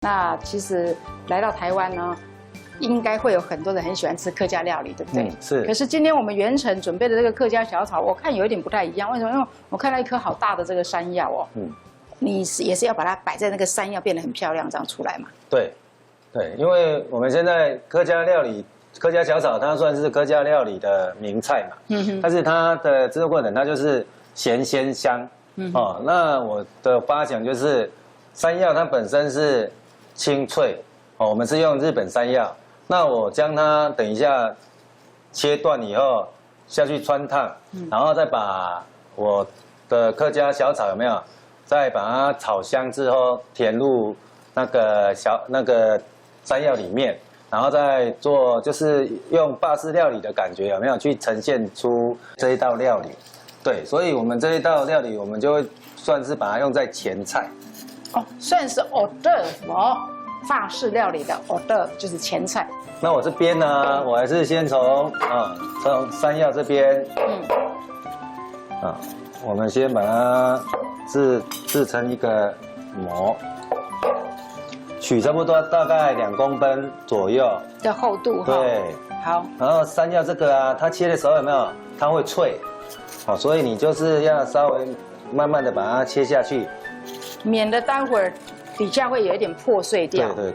那其实来到台湾呢，应该会有很多人很喜欢吃客家料理，对不对？是。可是今天我们元成准备的这个客家小炒，我看有一点不太一样。为什么？因为我看到一颗好大的这个山药哦。你也是要把它摆在那个山药变得很漂亮，这样出来嘛？对，对，因为我们现在客家料理。客家小炒它算是客家料理的名菜嘛，但是它的制作过程它就是咸鲜香，哦，那我的发想就是山药它本身是清脆，哦，我们是用日本山药，那我将它等一下切断以后下去汆烫，然后再把我的客家小炒有没有，再把它炒香之后填入那个山药里面。然后再做，就是用法式料理的感觉，有没有去呈现出这一道料理？对，所以我们这一道料理，我们就会算是把它用在前菜。哦，算是 hors d'oeuvre 哦，法式料理的 hors d'oeuvre就是前菜。那我这边呢，我还是先从山药这边，我们先把它制成一个膜。取差不多大概2公分左右的厚度哈。对，好。然后山药这个啊，它切的时候有没有？它会脆，哦，所以你就是要稍微慢慢的把它切下去，免得待会儿底下会有一点破碎掉。对。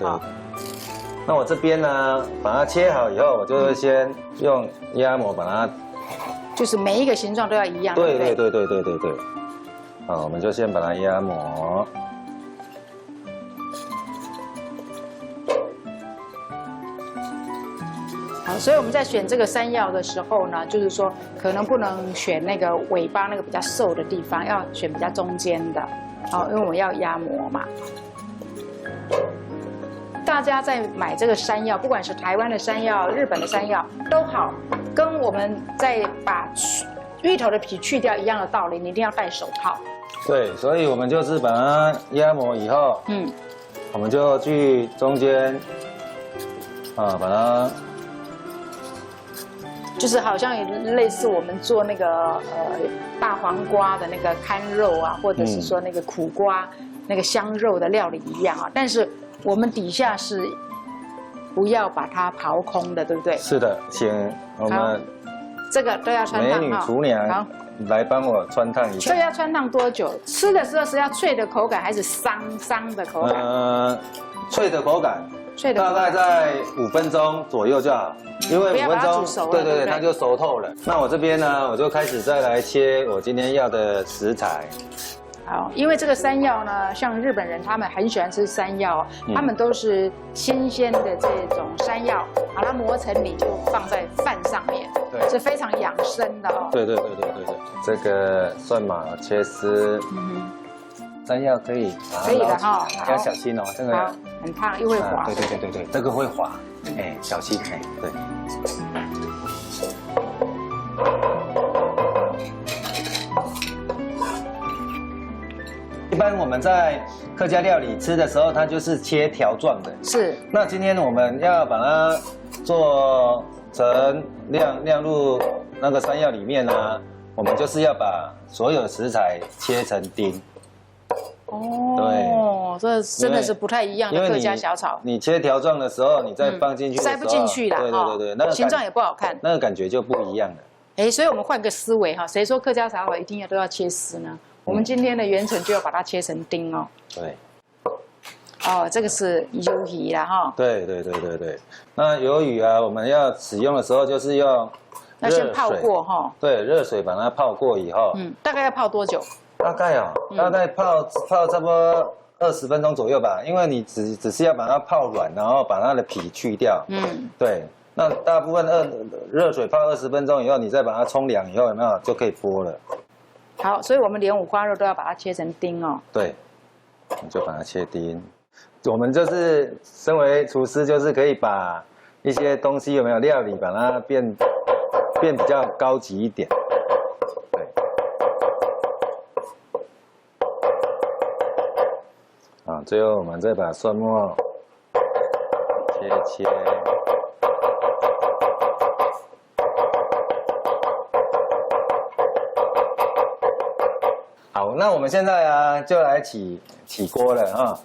那我这边呢，把它切好以后，我就会先用压模把它，就是每一个形状都要一样。对。好，我们就先把它压模。好，所以我们在选这个山药的时候呢，就是说可能不能选那个尾巴那个比较瘦的地方，要选比较中间的，因为我们要压模嘛。大家在买这个山药，不管是台湾的山药、日本的山药都好，跟我们在把芋头的皮去掉一样的道理，你一定要戴手套。对，所以我们就是把它压模以后，我们就去中间，把它。就是好像类似我们做那个大黄瓜的那个看肉啊，或者是说那个苦瓜那个香肉的料理一样啊，但是我们底下是不要把它刨空的，对不对？是的，请我们这个都要汆烫美女厨娘来帮我汆烫一下。这要汆烫多久？吃的时候是要脆的口感还是桑的口感？脆的口感。大概在5分钟左右就好，因为5分钟，对，它就熟透了。那我这边呢，我就开始再来切我今天要的食材。好，因为这个山药呢，像日本人他们很喜欢吃山药，他们都是新鲜的这种山药，把它磨成泥就放在饭上面，对，是非常养生的哦。对，这个蒜码切丝。山药可以的哈，要小心哦，这个很烫又会滑。对，这个会滑，小心对。一般我们在客家料理吃的时候，它就是切条状的。是。那今天我们要把它做成晾入那个山药里面呢，我们就是要把所有食材切成丁。哦，这真的是不太一样的客家小炒。你切条状的时候，你再放进去，塞不进去啦。对，那个形状也不好看，那个感觉就不一样了。所以我们换个思维哈，谁说客家小炒一定都要切丝呢？我们今天的元成就要把它切成丁哦。对。这个是鱿鱼啦哈。对。那鱿鱼啊，我们要使用的时候就是用要先泡过哈。对，热水把它泡过以后，大概要泡多久？大概大概泡差不多20分钟左右吧，因为你只是要把它泡软，然后把它的皮去掉。对。那大部分热水泡20分钟以后，你再把它冲凉以后，有没有就可以剥了？好，所以我们连五花肉都要把它切成丁哦。对，你就把它切丁。我们就是身为厨师，就是可以把一些东西有没有料理，把它变比较高级一点。最后我们再把蒜末切。好，那我们现在啊就来起锅了啊。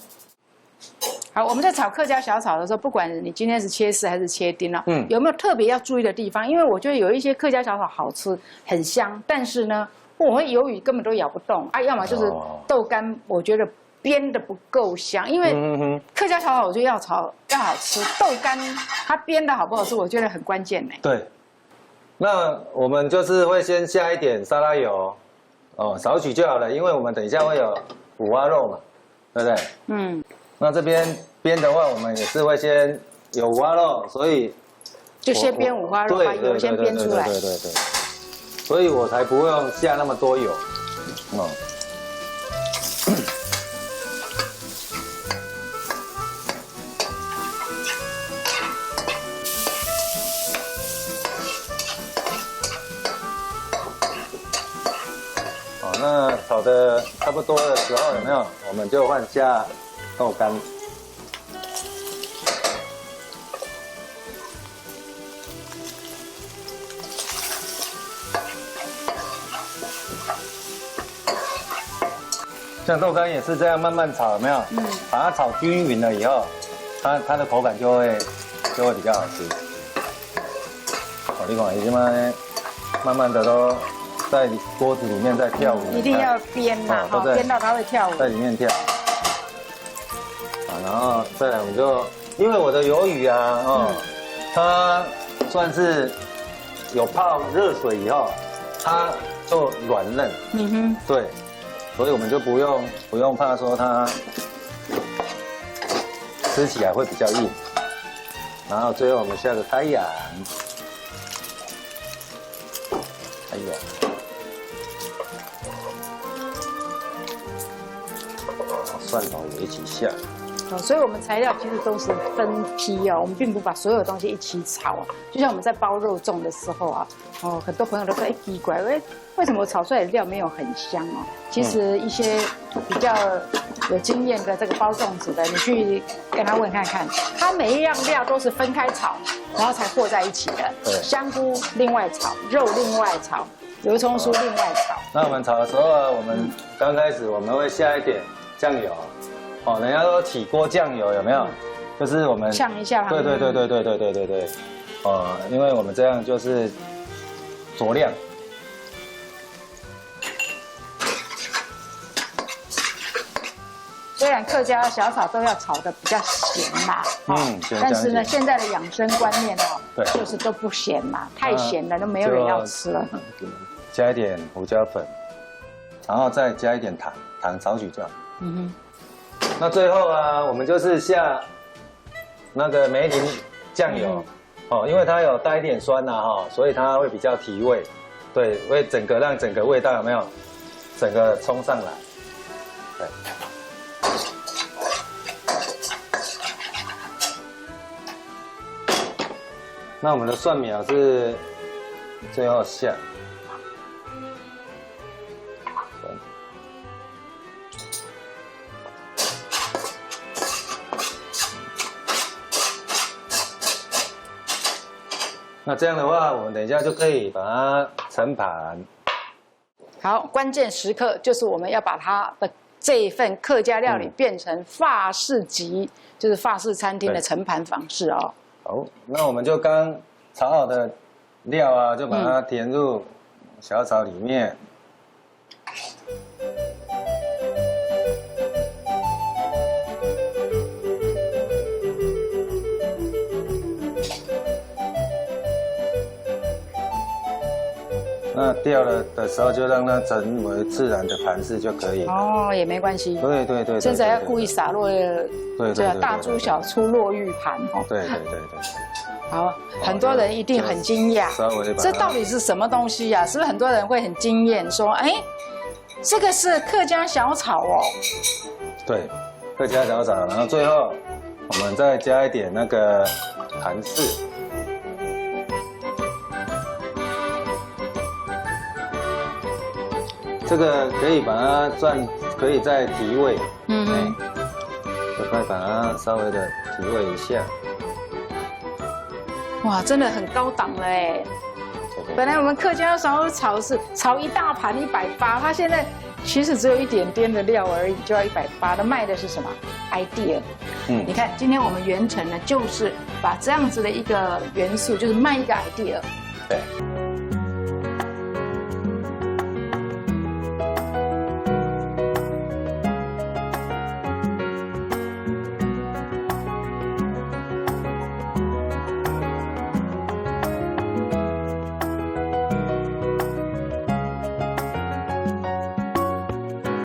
好，我们在炒客家小炒的时候，不管你今天是切丝还是切丁啊，有没有特别要注意的地方？因为我觉得有一些客家小炒好吃，很香，但是呢，我会鱿鱼根本都咬不动啊，要么就是豆干，我觉得煸的不够香，因为客家小炒我觉得要好吃，豆干它煸的好不好吃，我觉得很关键呢。对，那我们就是会先下一点沙拉油，哦，少许就好了，因为我们等一下会有五花肉嘛，对不对？嗯。那这边煸的话，我们也是会先有五花肉，所以就先煸五花肉，把油先煸出来。对，所以我才不用下那么多油。好，那炒的差不多的时候，有没有？我们就换下豆干。像豆干也是这样慢慢炒，有没有？把它炒均匀了以后，它的口感就会比较好吃。你看，已经慢慢的都在锅子里面在跳舞。一定要煸嘛，煸到它会跳舞。在里面跳。然后再来我们就，因为我的鱿鱼啊，它算是有泡热水以后，它就软嫩。对。所以我们就不用怕说它吃起来会比较硬，然后最后我们下个太阳，蒜头也一起下。所以我们材料其实都是分批哦，我们并不把所有东西一起炒啊。就像我们在包肉粽的时候啊，很多朋友都说，奇怪，为什么我炒出来的料没有很香哦？其实一些比较有经验的这个包粽子的，你去跟他问看看，他每一样料都是分开炒，然后才和在一起的。对，香菇另外炒，肉另外炒，油葱酥另外炒。那我们炒的时候啊，我们刚开始我们会下一点酱油。人家说起锅酱油有没有？就是我们呛一下它。对。因为我们这样就是酌量。虽然客家小炒都要炒的比较咸嘛，但是呢，现在的养生观念就是都不咸嘛，太咸了都没有人要吃了。加一点胡椒粉，然后再加一点糖少许就好。那最后啊，我们就是下那个梅林酱油，因为它有带一点酸呐，所以它会比较提味，对，会让整个味道有没有，整个冲上来，对。那我们的蒜苗是最后下。那这样的话，我们等一下就可以把它盛盘。好，关键时刻就是我们要把它的这一份客家料理变成法式级，就是法式餐厅的盛盘方式哦。好，那我们就刚炒好的料啊，就把它填入小炒里面。那掉了的时候，就让它成为自然的盘式就可以了。也没关系。对。现在要故意洒落，大猪小粗落玉盘哦。对。好，很多人一定很惊讶，这到底是什么东西呀？是不是很多人会很惊艳，说，这个是客家小炒哦？对，客家小炒，然后最后我们再加一点那个韩式。这个可以把它可以再提味，就可以把它稍微的提味一下。哇，真的很高档了哎！本来我们客家小炒是炒一大盘180，它现在其实只有一点点的料而已，就要180。卖的是什么 idea？你看今天我们元辰呢，就是把这样子的一个元素，就是卖一个 idea。对。